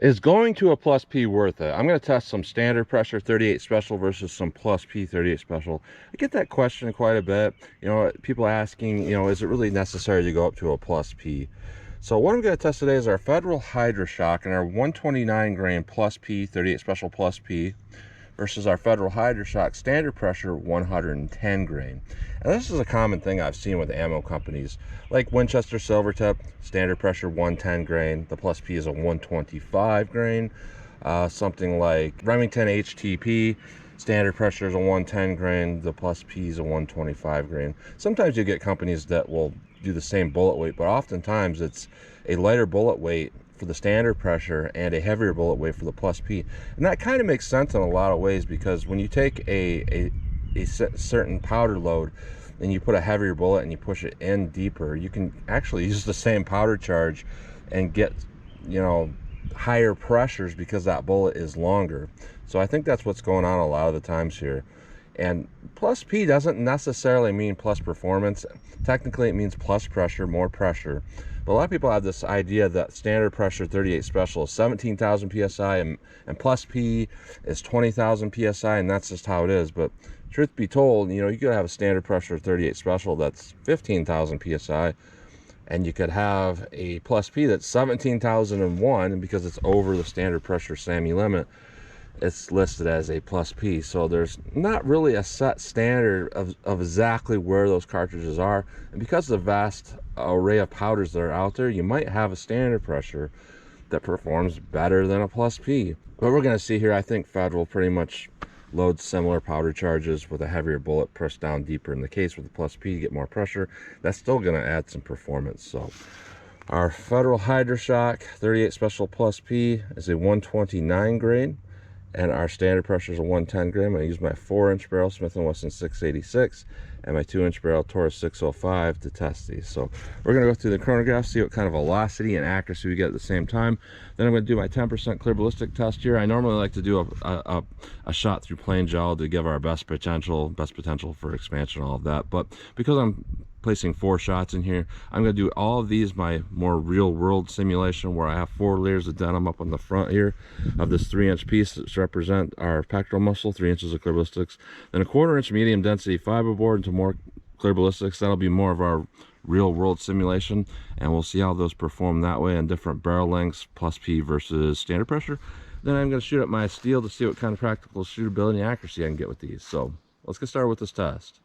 Is going to a plus P worth it? I'm going to test some standard pressure 38 special versus some plus P 38 special. I get that question quite a bit. You know, people asking, you know, is it really necessary to go up to a plus P? So what I'm going to test today is our Federal Hydrashok and our 129 grain plus P 38 special plus P versus our Federal Hydrashok standard pressure 110 grain. And this is a common thing I've seen with ammo companies like Winchester Silvertip, standard pressure 110 grain, the plus P is a 125 grain. Something like Remington HTP, standard pressure is a 110 grain, the plus P is a 125 grain. Sometimes you get companies that will do the same bullet weight, but oftentimes it's a lighter bullet weight for the standard pressure and a heavier bullet weight for the plus P. And that kind of makes sense in a lot of ways, because when you take a certain powder load and you put a heavier bullet and you push it in deeper, you can actually use the same powder charge and get, you know, higher pressures because that bullet is longer. So I think that's what's going on a lot of the times here. And plus P doesn't necessarily mean plus performance. Technically it means plus pressure, more pressure. But a lot of people have this idea that standard pressure 38 special is 17,000 psi and plus P is 20,000 psi, and that's just how it is. But truth be told, you know, you could have a standard pressure 38 special that's 15,000 psi, and you could have a plus P that's 17,001, and because it's over the standard pressure SAMI limit, it's listed as a plus P. So there's not really a set standard of exactly where those cartridges are, and because of the vast array of powders that are out there, you might have a standard pressure that performs better than a plus P. But we're going to see here, I think Federal pretty much loads similar powder charges with a heavier bullet pressed down deeper in the case with the plus P to get more pressure. That's still going to add some performance. So our Federal Hydrashok 38 special plus P is a 129 grain, and our standard pressure is a 110 grain. I use my 4-inch barrel Smith & Wesson 686 and my 2-inch barrel Taurus 605 to test these. So we're going to go through the chronograph, see what kind of velocity and accuracy we get at the same time. Then I'm going to do my 10% clear ballistic test here. I normally like to do a shot through plain gel to give our best potential for expansion, all of that. But because I'm placing 4 shots in here, I'm going to do all of these my more real world simulation, where I have 4 layers of denim up on the front here of this 3-inch piece that represent our pectoral muscle, 3 inches of clear ballistics, then a 1/4 inch medium density fiberboard into more clear ballistics. That'll be more of our real world simulation, and we'll see how those perform that way in different barrel lengths, plus P versus standard pressure. Then I'm going to shoot up my steel to see what kind of practical shootability and accuracy I can get with these. So let's get started with this test.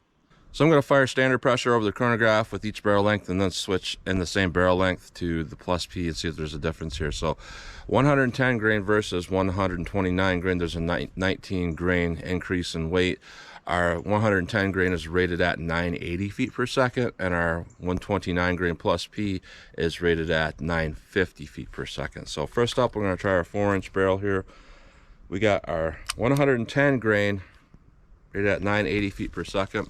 So I'm going to fire standard pressure over the chronograph with each barrel length, and then switch in the same barrel length to the plus P and see if there's a difference here. So 110 grain versus 129 grain, there's a 19 grain increase in weight. Our 110 grain is rated at 980 feet per second, and our 129 grain plus P is rated at 950 feet per second. So first up, we're going to try our 4-inch barrel here. We got our 110 grain rated at 980 feet per second.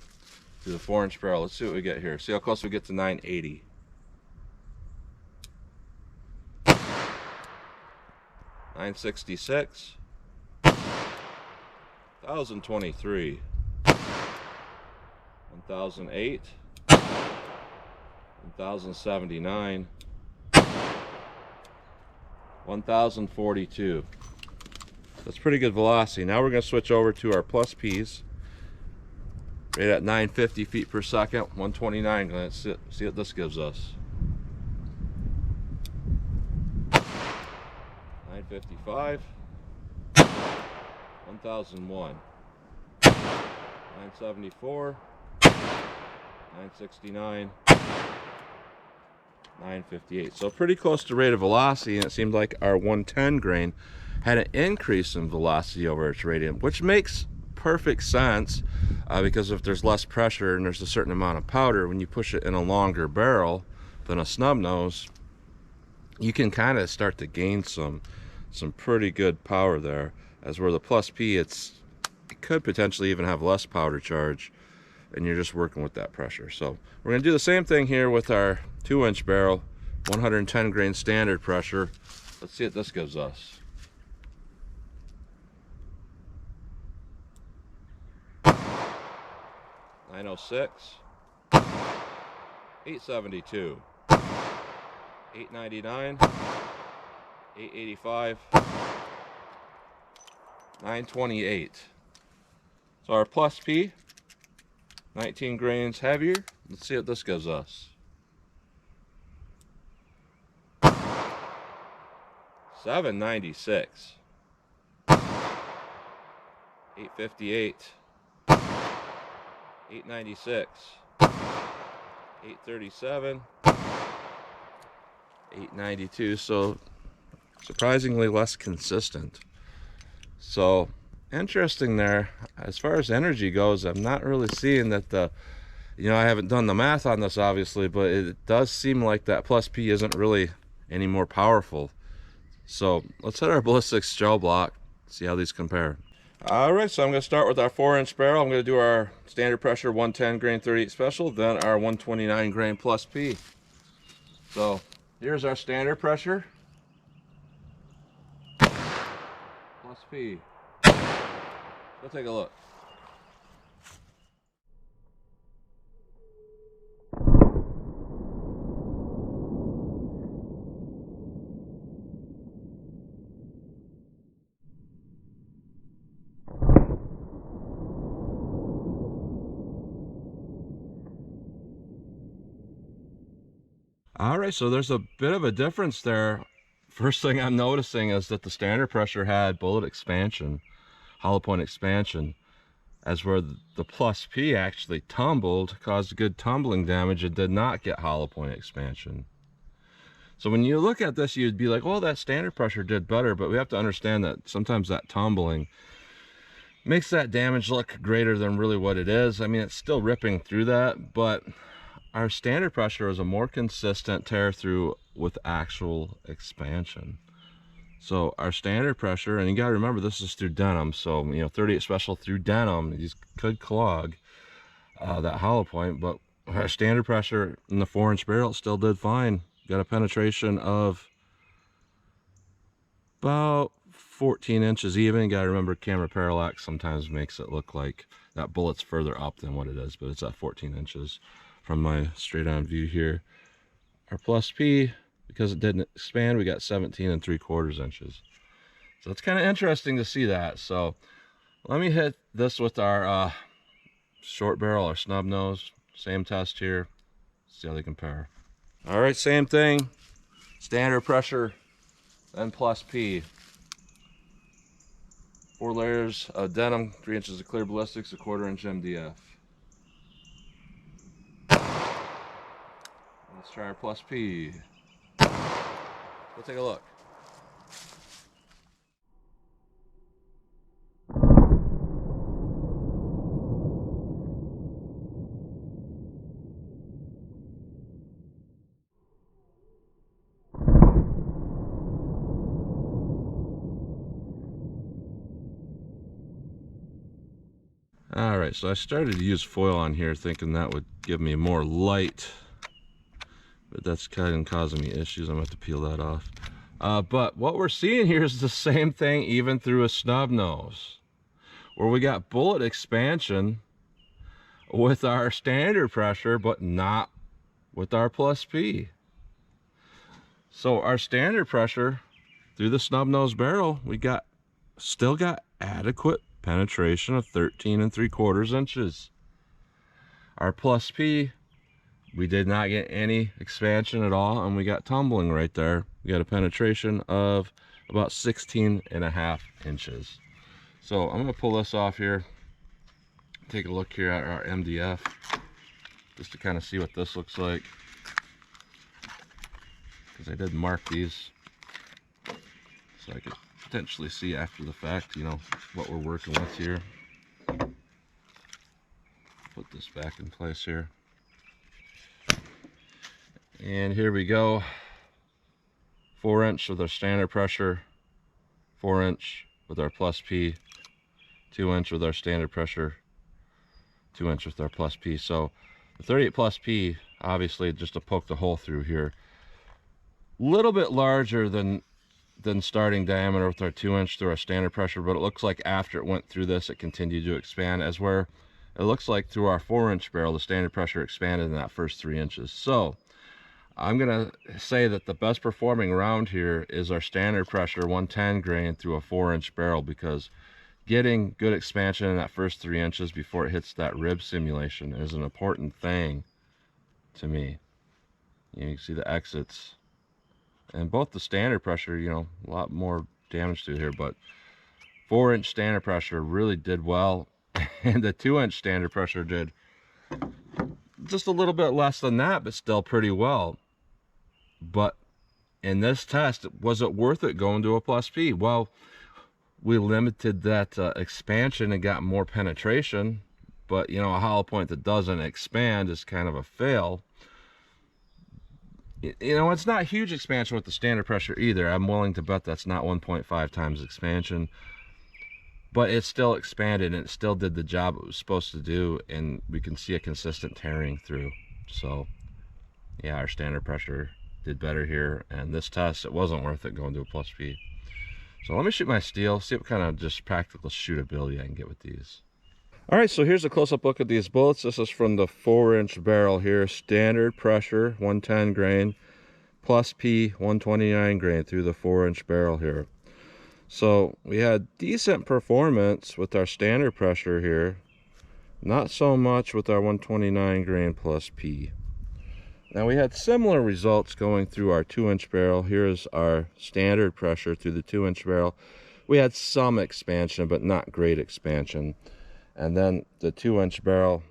To the 4-inch barrel. Let's see what we get here. See how close we get to 980. $966, 1,023, 1,008, 1,079, 1,042. That's pretty good velocity. Now we're going to switch over to our plus P's. Right at 950 feet per second, 129. Let's see what this gives us. 955, 1001, 974, 969, 958. So pretty close to rate of velocity, and it seemed like our 110 grain had an increase in velocity over its rating, which makes perfect sense, because if there's less pressure and there's a certain amount of powder, when you push it in a longer barrel than a snub nose, you can kind of start to gain some pretty good power there. As where the plus P, it could potentially even have less powder charge, and you're just working with that pressure. So we're going to do the same thing here with our 2-inch barrel, 110 grain standard pressure. Let's see what this gives us. 906, 872, 899, 885, 928. So our plus P, 19 grains heavier. Let's see what this gives us. 796, 858, 896, 837, 892. So surprisingly less consistent. So interesting there. As far as energy goes, I'm not really seeing that the, I haven't done the math on this obviously, but it does seem like that plus P isn't really any more powerful. So let's hit our Ballistics gel block, see how these compare. All right, so I'm going to start with our 4-inch barrel. I'm going to do our standard pressure 110 grain 38 special, then our 129 grain plus P. So here's our standard pressure plus P. Let's take a look. All right, so there's a bit of a difference there. First thing I'm noticing is that the standard pressure had bullet expansion, hollow point expansion, as where the plus P actually tumbled, caused good tumbling damage, and did not get hollow point expansion. So when you look at this, you'd be like, well, that standard pressure did better, but we have to understand that sometimes that tumbling makes that damage look greater than really what it is. I mean, it's still ripping through that, but our standard pressure is a more consistent tear through with actual expansion. So our standard pressure, and you got to remember this is through denim, so 38 special through denim, these could clog that hollow point, but our standard pressure in the 4-inch barrel still did fine. Got a penetration of about 14 inches even. You got to remember camera parallax sometimes makes it look like that bullet's further up than what it is, but it's at 14 inches. From my straight on view here. Our plus P, because it didn't expand, we got 17 3/4 inches. So it's kind of interesting to see that. So let me hit this with our short barrel, our snub nose. Same test here. See how they compare. All right, same thing. Standard pressure, then plus P. 4 layers of denim, 3 inches of clear ballistics, 1/4 inch MDF. Let's try our plus P. Let's take a look. All right, so I started to use foil on here thinking that would give me more light, but that's kind of causing me issues. I'm gonna have to peel that off. But what we're seeing here is the same thing even through a snub nose, where we got bullet expansion with our standard pressure, but not with our plus P. So our standard pressure through the snub nose barrel, we still got adequate penetration of 13 3/4 inches. Our plus P, we did not get any expansion at all, and we got tumbling right there. We got a penetration of about 16.5 inches. So I'm going to pull this off here, take a look here at our MDF, just to kind of see what this looks like, because I did mark these so I could potentially see after the fact, what we're working with here. Put this back in place here. And here we go. 4-inch with our standard pressure, 4-inch with our plus P, 2-inch with our standard pressure, 2-inch with our plus P. So the 38 plus P, obviously, just to poke the hole through here, a little bit larger than starting diameter with our 2-inch through our standard pressure, but it looks like after it went through this, it continued to expand, as where it looks like through our 4-inch barrel, the standard pressure expanded in that first 3 inches. So I'm gonna say that the best performing round here is our standard pressure 110 grain through a 4-inch barrel, because getting good expansion in that first 3 inches before it hits that rib simulation is an important thing to me. You can see the exits, and both the standard pressure, you know, a lot more damage to here, but 4-inch standard pressure really did well, and the 2-inch standard pressure did just a little bit less than that, but still pretty well. But in this test, was it worth it going to a plus P? Well, we limited that expansion and got more penetration, but you know, a hollow point that doesn't expand is kind of a fail. You know, it's not huge expansion with the standard pressure either. I'm willing to bet that's not 1.5 times expansion, but it still expanded and it still did the job it was supposed to do, and we can see a consistent tearing through. So yeah, our standard pressure did better here, and this test, it wasn't worth it going to a plus P. So let me shoot my steel, see what kind of just practical shootability I can get with these. All right, so here's a close-up look at these bullets. This is from the 4-inch barrel here, standard pressure 110 grain, plus P 129 grain through the 4-inch barrel here. So we had decent performance with our standard pressure here, not so much with our 129 grain plus P. Now we had similar results going through our 2-inch barrel. Here's our standard pressure through the 2-inch barrel. We had some expansion, but not great expansion. And then the 2-inch barrel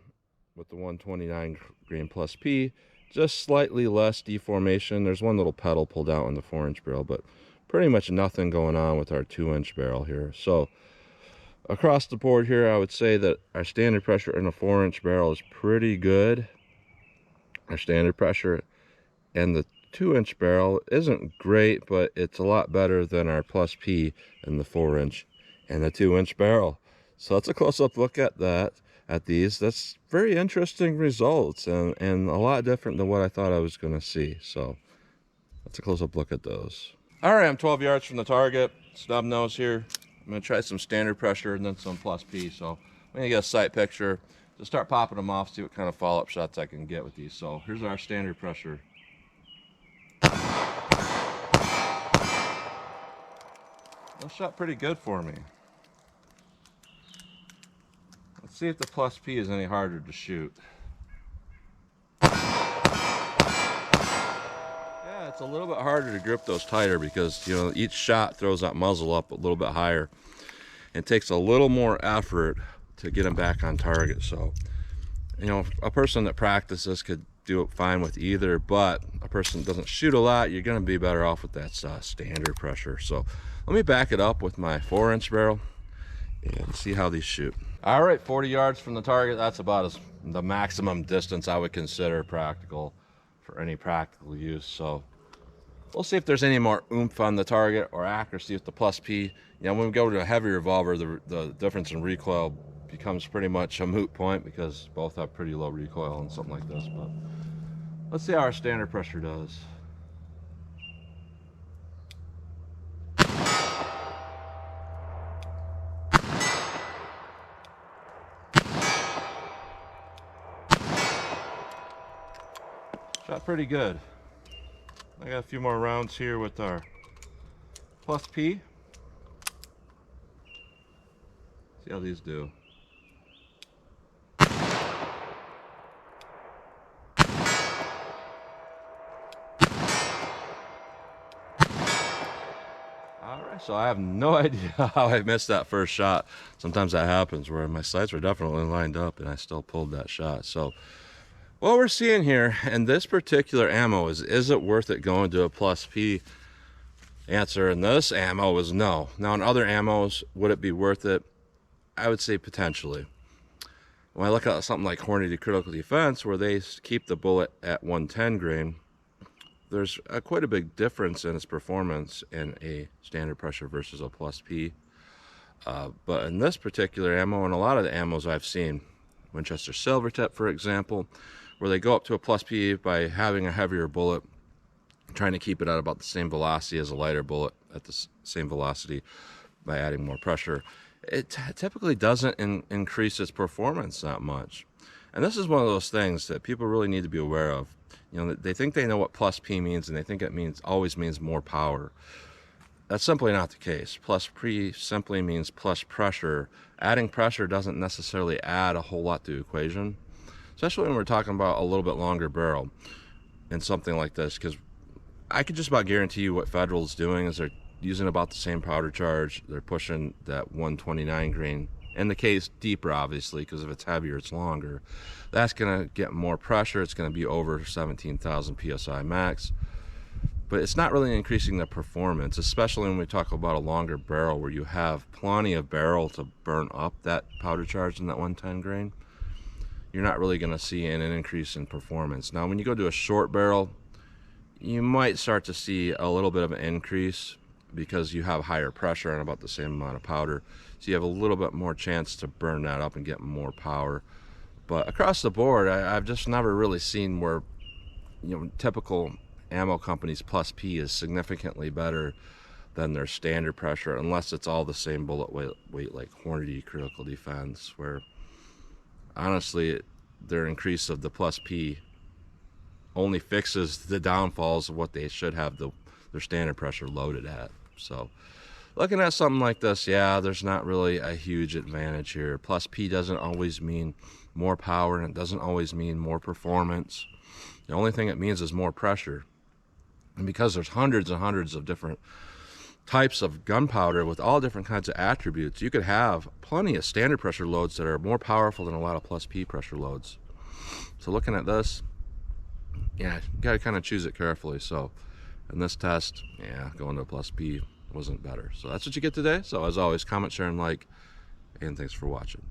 with the 129 grain plus P, just slightly less deformation. There's one little pedal pulled out on the 4-inch barrel, but pretty much nothing going on with our 2-inch barrel here. So across the board here, I would say that our standard pressure in a 4-inch barrel is pretty good. Our standard pressure and the 2-inch barrel isn't great, but it's a lot better than our plus P in the 4-inch and the 2-inch barrel. So that's a close-up look at that, at these. That's very interesting results, and a lot different than what I thought I was going to see. So that's a close-up look at those. All right, I'm 12 yards from the target, snub nose here. I'm going to try some standard pressure and then some plus P. So I'm going to get a sight picture, just start popping them off, see what kind of follow-up shots I can get with these. So here's our standard pressure. That shot pretty good for me. Let's see if the plus P is any harder to shoot. Yeah, it's a little bit harder to grip those tighter because, you know, each shot throws that muzzle up a little bit higher. It takes a little more effort to get them back on target. So, you know, a person that practices could do it fine with either, but a person that doesn't shoot a lot, you're going to be better off with that standard pressure. So let me back it up with my 4-inch barrel and see how these shoot. All right, 40 yards from the target. That's about the maximum distance I would consider practical for any practical use. So we'll see if there's any more oomph on the target or accuracy with the plus P. You know, when we go to a heavy revolver, the difference in recoil becomes pretty much a moot point because both have pretty low recoil and something like this. But let's see how our standard pressure does. Shot pretty good. I got a few more rounds here with our plus P. See how these do. Alright, so I have no idea how I missed that first shot. Sometimes that happens where my sights were definitely lined up and I still pulled that shot. So what we're seeing here, and this particular ammo is it worth it going to a plus P? Answer in this ammo is no. Now in other ammos, would it be worth it? I would say potentially. When I look at something like Hornady Critical Defense, where they keep the bullet at 110 grain, there's quite a big difference in its performance in a standard pressure versus a plus P. But in this particular ammo, and a lot of the ammos I've seen, Winchester Silvertip, for example, where they go up to a plus P by having a heavier bullet, trying to keep it at about the same velocity as a lighter bullet at the same velocity by adding more pressure. It typically doesn't increase its performance that much. And this is one of those things that people really need to be aware of. You know, they think they know what plus P means, and they think it always means more power. That's simply not the case. Plus P simply means plus pressure. Adding pressure doesn't necessarily add a whole lot to the equation, especially when we're talking about a little bit longer barrel and something like this, because I could just about guarantee you what Federal's doing is they're using about the same powder charge. They're pushing that 129 grain, in the case deeper, obviously, because if it's heavier, it's longer. That's going to get more pressure. It's going to be over 17,000 psi max. But it's not really increasing the performance, especially when we talk about a longer barrel where you have plenty of barrel to burn up that powder charge in that 110 grain. You're not really going to see an increase in performance. Now, when you go to a short barrel, you might start to see a little bit of an increase because you have higher pressure and about the same amount of powder. So you have a little bit more chance to burn that up and get more power. But across the board, I've just never really seen where, you know, typical ammo companies plus P is significantly better than their standard pressure, unless it's all the same bullet weight like Hornady critical defense, where honestly their increase of the plus P only fixes the downfalls of what they should have their standard pressure loaded at. So looking at something like this, yeah, there's not really a huge advantage here. Plus P doesn't always mean more power, and it doesn't always mean more performance. The only thing it means is more pressure. And because there's hundreds and hundreds of different types of gunpowder with all different kinds of attributes, you could have plenty of standard pressure loads that are more powerful than a lot of plus P pressure loads. So looking at this, yeah, you got to kind of choose it carefully. So in this test, yeah, going to a plus P wasn't better. So that's what you get today. So as always, comment, share, and like, and thanks for watching.